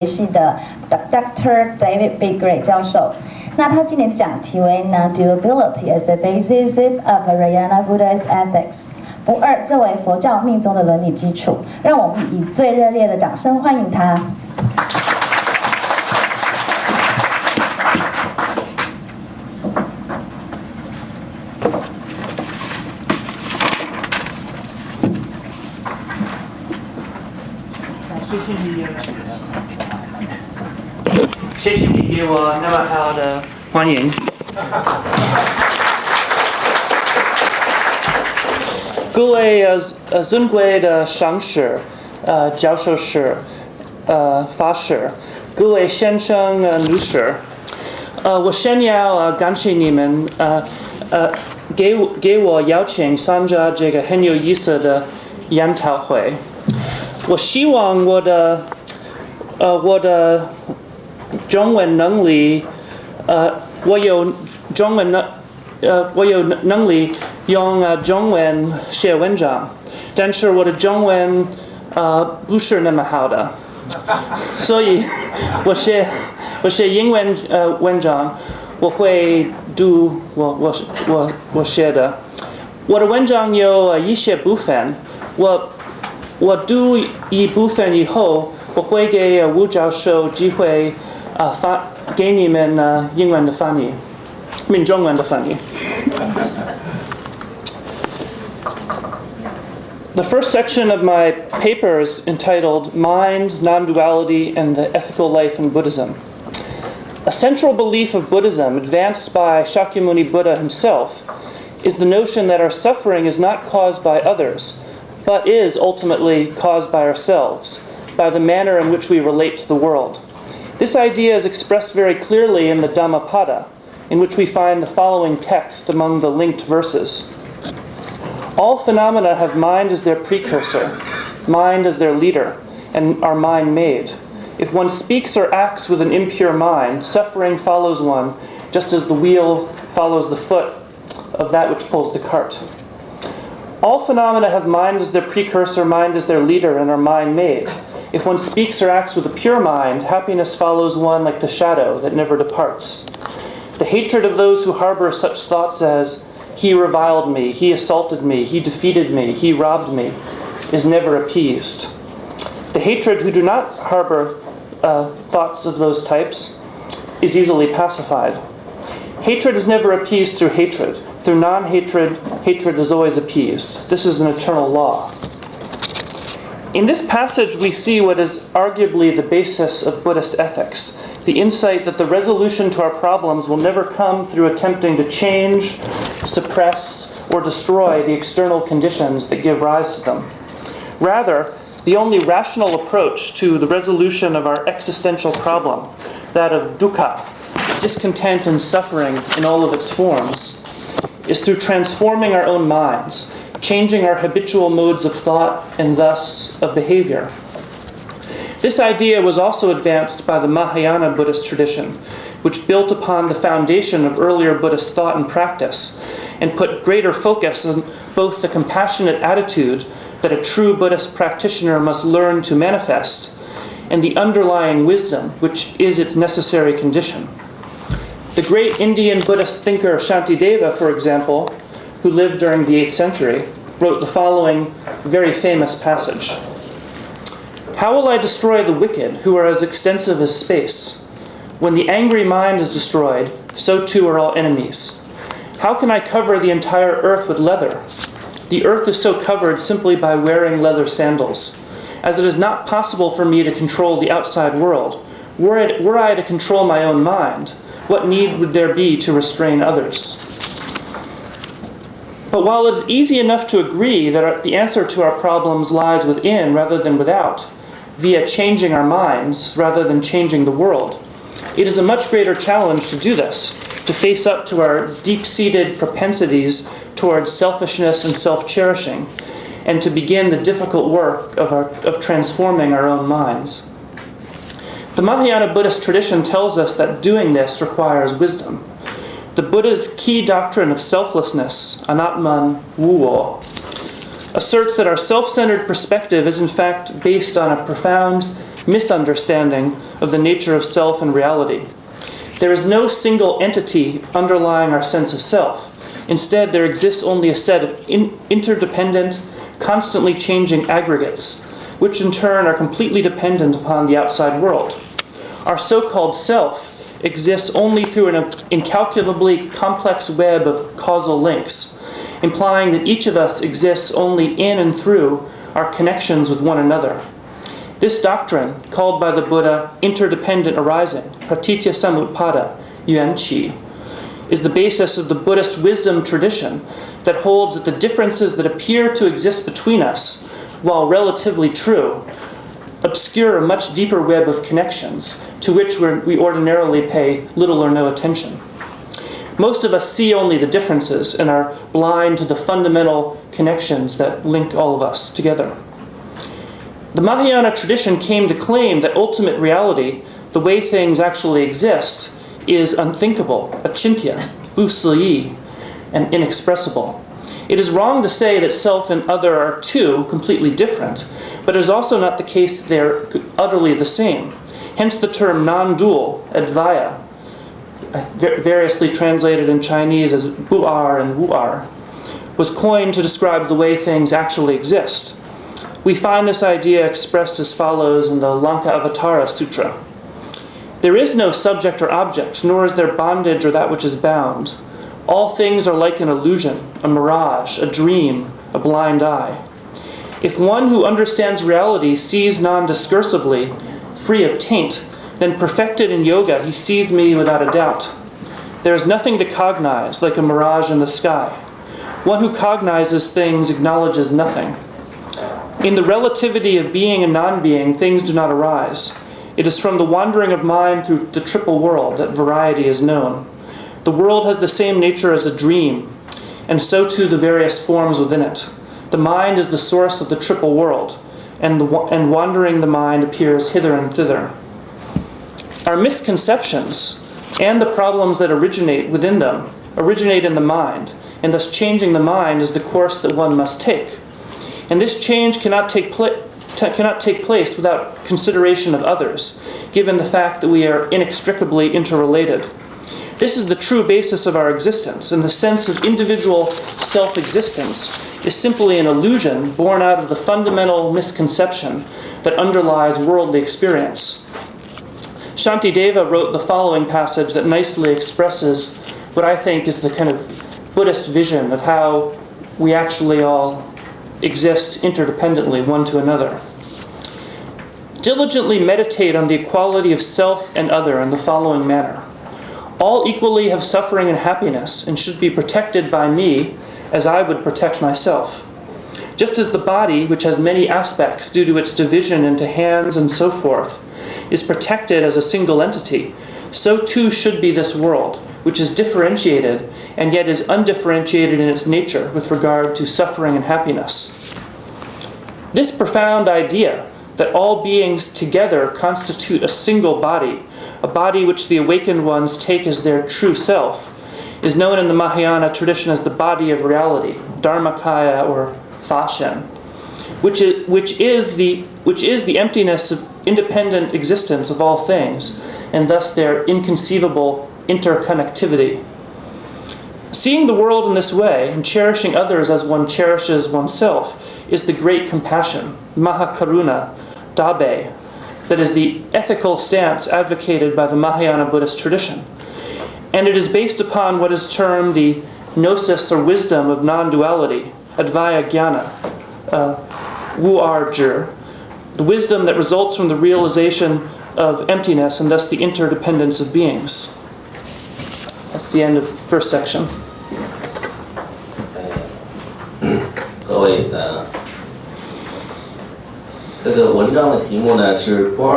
系的 Dr. David B. Gray 教授。那他今年讲题为 Non-Duality as the basis of Vajrayana Buddhist ethics， 不二作为佛教密宗的伦理基础。让我们以最热烈的掌声欢迎他。谢谢你给我那么好的欢迎。各位尊贵的上师、教授师、法师，各位先生、女士，我先要感谢你们给我邀请参加这个很有意思的研讨会。我希望我的中文能力，我有能力用中文写文章，但是我的中文不是那么好的，所以我写英文文章，我会读我写的，我的文章有一些部分，我读一部分以后，我会给吴教授机会给你们英文的翻译，中文的翻译。The first section of my paper is entitled Mind, Non-Duality, and the Ethical Life in Buddhism. A central belief of Buddhism, advanced by Shakyamuni Buddha himself, is the notion that our suffering is not caused by others, but is ultimately caused by ourselves, by the manner in which we relate to the world. This idea is expressed very clearly in the Dhammapada, in which we find the following text among the linked verses. All phenomena have mind as their precursor, mind as their leader, and are mind-made. If one speaks or acts with an impure mind, suffering follows one, just as the wheel follows the foot of that which pulls the cart. All phenomena have mind as their precursor, mind as their leader, and are mind-made. If one speaks or acts with a pure mind, happiness follows one like the shadow that never departs. The hatred of those who harbor such thoughts as, he reviled me, he assaulted me, he defeated me, he robbed me, is never appeased. The hatred who do not harbor thoughts of those types is easily pacified. Hatred is never appeased through hatred. Through non-hatred, hatred is always appeased. This is an eternal law. In this passage, we see what is arguably the basis of Buddhist ethics, the insight that the resolution to our problems will never come through attempting to change, suppress, or destroy the external conditions that give rise to them. Rather, the only rational approach to the resolution of our existential problem, that of dukkha, discontent and suffering in all of its forms, is through transforming our own minds, changing our habitual modes of thought and thus of behavior. This idea was also advanced by the Mahayana Buddhist tradition, which built upon the foundation of earlier Buddhist thought and practice, and put greater focus on both the compassionate attitude that a true Buddhist practitioner must learn to manifest, and the underlying wisdom, which is its necessary condition. The great Indian Buddhist thinker Shantideva, for example, who lived during the 8th century, wrote the following very famous passage. How will I destroy the wicked who are as extensive as space? When the angry mind is destroyed, so too are all enemies. How can I cover the entire earth with leather? The earth is so covered simply by wearing leather sandals, as it is not possible for me to control the outside world. Were I to control my own mind, what need would there be to restrain others? But while it is easy enough to agree that the answer to our problems lies within rather than without, via changing our minds rather than changing the world, it is a much greater challenge to do this, to face up to our deep-seated propensities towards selfishness and self-cherishing, and to begin the difficult work of transforming our own minds. The Mahayana Buddhist tradition tells us that doing this requires wisdom. The Buddha's key doctrine of selflessness, anatman wuo, asserts that our self-centered perspective is in fact based on a profound misunderstanding of the nature of self and reality. There is no single entity underlying our sense of self. Instead, there exists only a set of interdependent, constantly changing aggregates, which in turn are completely dependent upon the outside world. Our so-called self exists only through an incalculably complex web of causal links, implying that each of us exists only in and through our connections with one another. This doctrine, called by the Buddha interdependent arising, pratitya samutpada, yuanqi, is the basis of the Buddhist wisdom tradition that holds that the differences that appear to exist between us, while relatively true, obscure a much deeper web of connections to which we ordinarily pay little or no attention. Most of us see only the differences and are blind to the fundamental connections that link all of us together. The Mahayana tradition came to claim that ultimate reality, the way things actually exist, is unthinkable, achintya, busiyi, and inexpressible. It is wrong to say that self and other are two completely different, but it is also not the case that they are utterly the same. Hence the term non-dual, advaya, variously translated in Chinese as bu'ar and wu'ar, was coined to describe the way things actually exist. We find this idea expressed as follows in the Lankavatara Sutra. There is no subject or object, nor is there bondage or that which is bound. All things are like an illusion, a mirage, a dream, a blind eye. If one who understands reality sees non-discursively, free of taint, then perfected in yoga, he sees me without a doubt. There is nothing to cognize, like a mirage in the sky. One who cognizes things acknowledges nothing. In the relativity of being and non-being, things do not arise. It is from the wandering of mind through the triple world that variety is known. The world has the same nature as a dream, and so too the various forms within it. The mind is the source of the triple world, and wandering the mind appears hither and thither. Our misconceptions and the problems that originate within them originate in the mind, and thus changing the mind is the course that one must take. And this change cannot take place without consideration of others, given the fact that we are inextricably interrelated. This is the true basis of our existence, and the sense of individual self-existence is simply an illusion born out of the fundamental misconception that underlies worldly experience. Shantideva wrote the following passage that nicely expresses what I think is the kind of Buddhist vision of how we actually all exist interdependently one to another. Diligently meditate on the equality of self and other in the following manner. All equally have suffering and happiness and should be protected by me as I would protect myself. Just as the body, which has many aspects due to its division into hands and so forth, is protected as a single entity, so too should be this world, which is differentiated and yet is undifferentiated in its nature with regard to suffering and happiness. This profound idea that all beings together constitute a single body, a body which the awakened ones take as their true self, is known in the Mahayana tradition as the body of reality, Dharmakaya or Fashen, which is the emptiness of independent existence of all things, and thus their inconceivable interconnectivity. Seeing the world in this way and cherishing others as one cherishes oneself is the great compassion, Mahakaruna, Dabe, that is the ethical stance advocated by the Mahayana Buddhist tradition. And it is based upon what is termed the gnosis or wisdom of non-duality, Advaya Jnana, Wu'ar-jir, the wisdom that results from the realization of emptiness and thus the interdependence of beings. That's the end of the first section. 各位，这个文章的题目呢是不二。